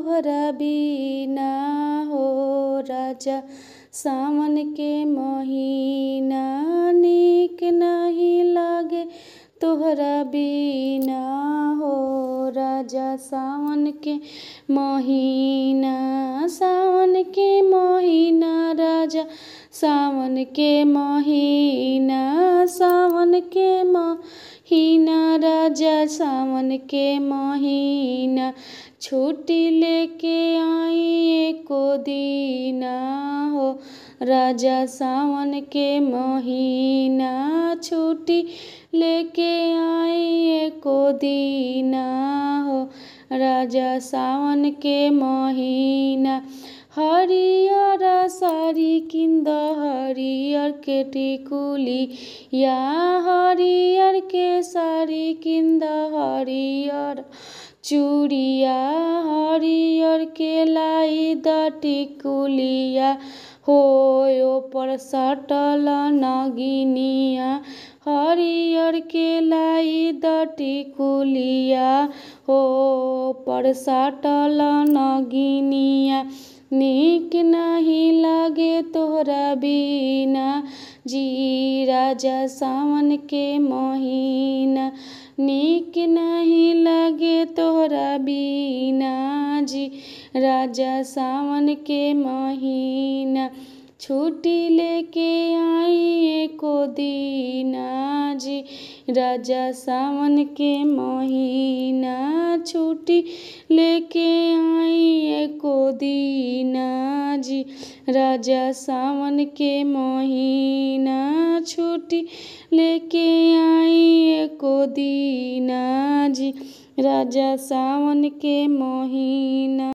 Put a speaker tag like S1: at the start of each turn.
S1: तोहरा बिना हो राजा सावन के महीना नीक नहीं लागे तोहरा बिना हो राजा सावन के महीना राजा सावन के महीना राजा सावन के महीना छुट्टी लेके आई एको दीना हो राजा सावन के महीना छुट्टी लेके आई एको दीना हो राजा सावन के महीना हरियर साड़ी किंद हरियर के टिकुली या हरियर के साड़ी किंद हरियर चूड़िया हरियर के लाई द टिकुलिया हो पर सटल नगिनिया हरियर के लाई द टिकुलिया हो पर सटल नगिनिया नीक नहीं लागे तोहरा बिना जी राजा सावन के महीना नीक नहीं लागे तोहरा बिना जी राजा सावन के महीना छुट्टी लेके आई एको दीना जी राजा सावन के महीना छुट्टी लेके आई एको दीना जी राजा सावन के महीना छुट्टी लेके आई एको दीना जी राजा सावन के महीना।